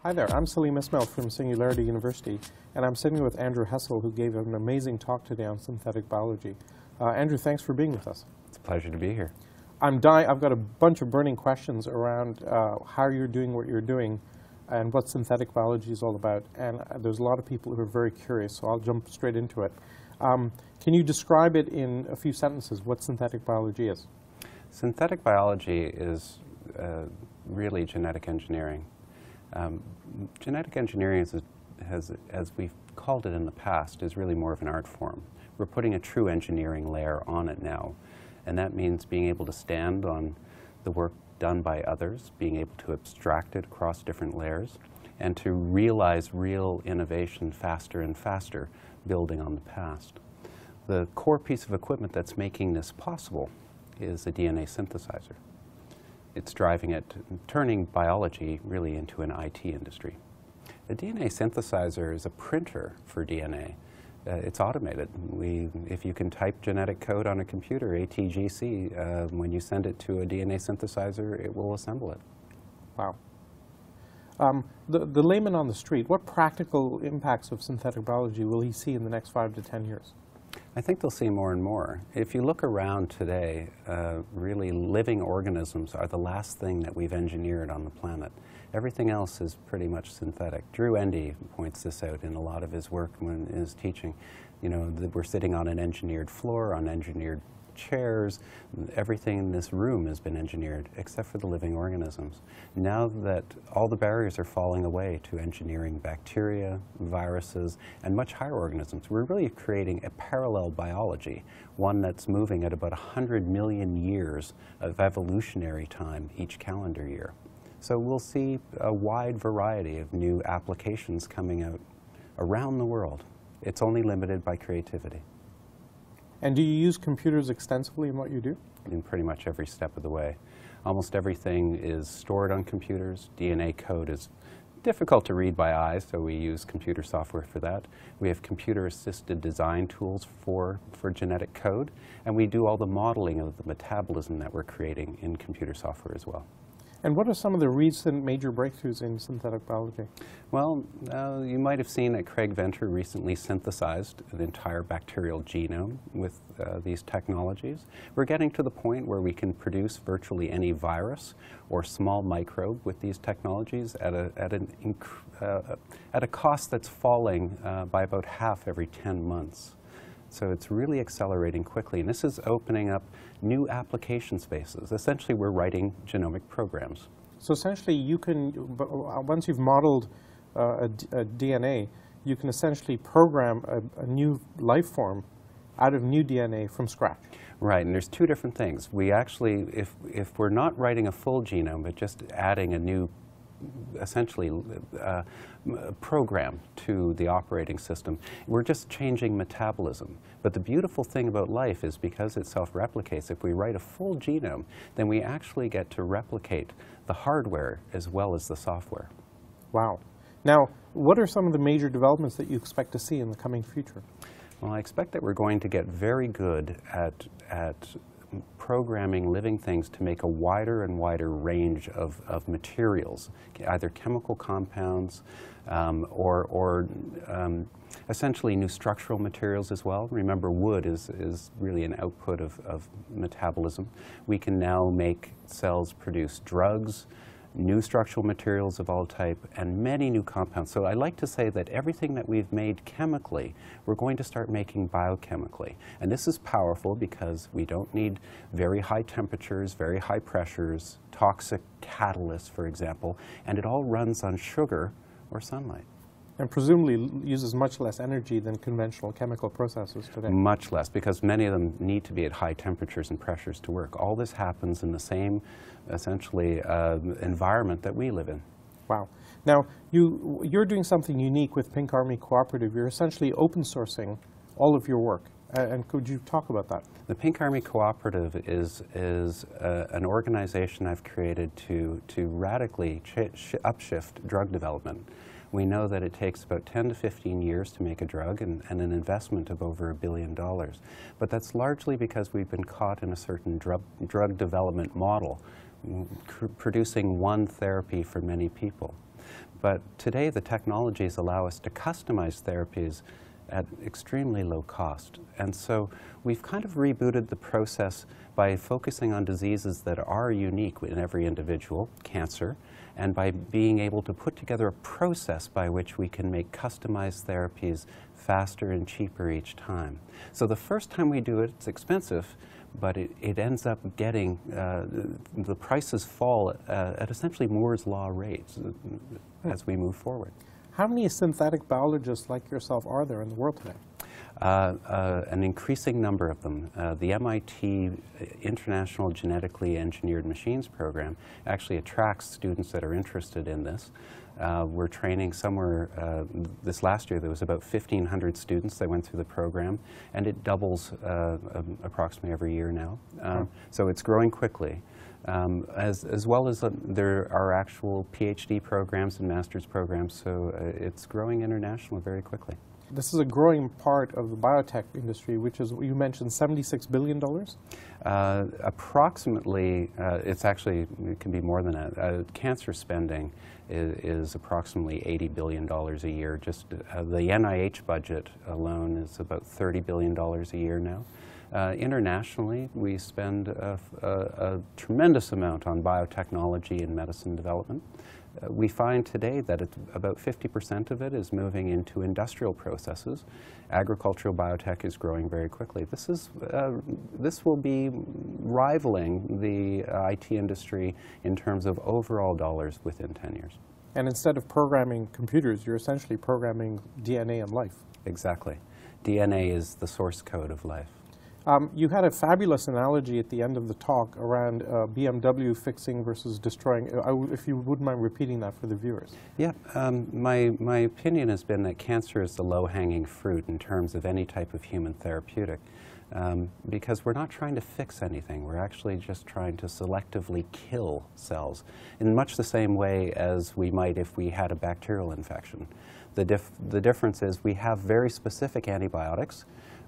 Hi there, I'm Salim Ismail from Singularity University, and I'm sitting with Andrew Hessel, who gave an amazing talk today on synthetic biology. Andrew, thanks for being with us. It's a pleasure to be here. I've got a bunch of burning questions around how you're doing what you're doing and what synthetic biology is all about, and there's a lot of people who are very curious, so I'll jump straight into it. Can you describe it in a few sentences, what synthetic biology is? Synthetic biology is really genetic engineering. Genetic engineering, as we've called it in the past, is really more of an art form. We're putting a true engineering layer on it now, and that means being able to stand on the work done by others, being able to abstract it across different layers, and to realize real innovation faster and faster, building on the past. The core piece of equipment that's making this possible is a DNA synthesizer. It's driving it, turning biology really into an IT industry. A DNA synthesizer is a printer for DNA. It's automated. If you can type genetic code on a computer, ATGC, when you send it to a DNA synthesizer, it will assemble it. Wow. The layman on the street, what practical impacts of synthetic biology will he see in the next 5 to 10 years? I think they'll see more and more. If you look around today, really living organisms are the last thing that we've engineered on the planet. Everything else is pretty much synthetic. Drew Endy points this out in a lot of his work when in his teaching. You know, that we're sitting on an engineered floor, on engineered chairs. Everything in this room has been engineered except for the living organisms. Now that all the barriers are falling away to engineering bacteria, viruses, and much higher organisms, we're really creating a parallel biology, one that's moving at about 100 million years of evolutionary time each calendar year. So we'll see a wide variety of new applications coming out around the world. It's only limited by creativity. And do you use computers extensively in what you do? In pretty much every step of the way. Almost everything is stored on computers. DNA code is difficult to read by eye, so we use computer software for that. We have computer-assisted design tools for genetic code, and we do all the modeling of the metabolism that we're creating in computer software as well. And what are some of the recent major breakthroughs in synthetic biology? Well, you might have seen that Craig Venter recently synthesized an entire bacterial genome with these technologies. We're getting to the point where we can produce virtually any virus or small microbe with these technologies at a cost that's falling by about half every 10 months. So it's really accelerating quickly, and this is opening up new application spaces. Essentially, we're writing genomic programs. So essentially, you can, once you've modeled a DNA, you can essentially program a new life form out of new DNA from scratch. Right, and there's two different things. We actually, if we're not writing a full genome, but just adding a new essentially program to the operating system, we're just changing metabolism. But the beautiful thing about life is because it self-replicates, if we write a full genome, then we actually get to replicate the hardware as well as the software. Wow. Now, what are some of the major developments that you expect to see in the coming future? Well, I expect that we're going to get very good at programming living things to make a wider and wider range of materials, either chemical compounds or essentially new structural materials as well. Remember, wood is really an output of metabolism. We can now make cells produce drugs, new structural materials of all type, and many new compounds. So I like to say that everything that we've made chemically, we're going to start making biochemically. And this is powerful because we don't need very high temperatures, very high pressures, toxic catalysts, for example, and it all runs on sugar or sunlight. And presumably uses much less energy than conventional chemical processes today. Much less, because many of them need to be at high temperatures and pressures to work. All this happens in the same, essentially, environment that we live in. Wow. Now, you're doing something unique with Pink Army Cooperative. You're essentially open sourcing all of your work. And could you talk about that? The Pink Army Cooperative is an organization I've created to radically upshift drug development. We know that it takes about 10 to 15 years to make a drug and an investment of over $1 billion. But that's largely because we've been caught in a certain drug development model, producing one therapy for many people. But today the technologies allow us to customize therapies at extremely low cost. And so we've kind of rebooted the process by focusing on diseases that are unique in every individual, cancer, and by being able to put together a process by which we can make customized therapies faster and cheaper each time. So the first time we do it, it's expensive, but it ends up getting, the prices fall at essentially Moore's Law rates as we move forward. How many synthetic biologists like yourself are there in the world today? An increasing number of them. The MIT International Genetically Engineered Machines program actually attracts students that are interested in this. We're training somewhere, this last year there was about 1,500 students that went through the program, and it doubles approximately every year now. So it's growing quickly. As well as there are actual PhD programs and master's programs, so it's growing international very quickly. This is a growing part of the biotech industry, which is, you mentioned, $76 billion? Approximately, it can be more than that. Cancer spending is approximately $80 billion a year. Just the NIH budget alone is about $30 billion a year now. Internationally, we spend a tremendous amount on biotechnology and medicine development. We find today that about 50% of it is moving into industrial processes. Agricultural biotech is growing very quickly. This will be rivaling the IT industry in terms of overall dollars within 10 years. And instead of programming computers, you're essentially programming DNA and life. Exactly. DNA is the source code of life. You had a fabulous analogy at the end of the talk around BMW fixing versus destroying. If you wouldn't mind repeating that for the viewers. Yeah, my opinion has been that cancer is the low-hanging fruit in terms of any type of human therapeutic, because we're not trying to fix anything. We're actually just trying to selectively kill cells in much the same way as we might if we had a bacterial infection. The difference is we have very specific antibiotics,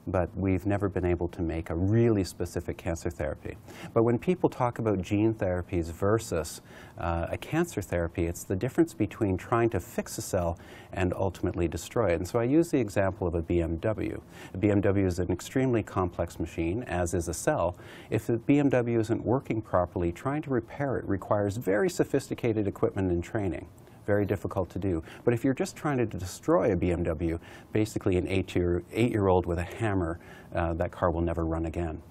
but we've never been able to make a really specific cancer therapy. But when people talk about gene therapies versus a cancer therapy, it's the difference between trying to fix a cell and ultimately destroy it. And so I use the example of a BMW. A BMW is an extremely complex machine, as is a cell. If the BMW isn't working properly, trying to repair it requires very sophisticated equipment and training. Very difficult to do. But if you're just trying to destroy a BMW, basically an eight-year-old with a hammer, that car will never run again.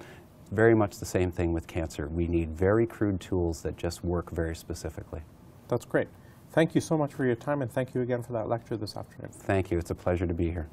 Very much the same thing with cancer. We need very crude tools that just work very specifically. That's great. Thank you so much for your time, and thank you again for that lecture this afternoon. Thank you. It's a pleasure to be here.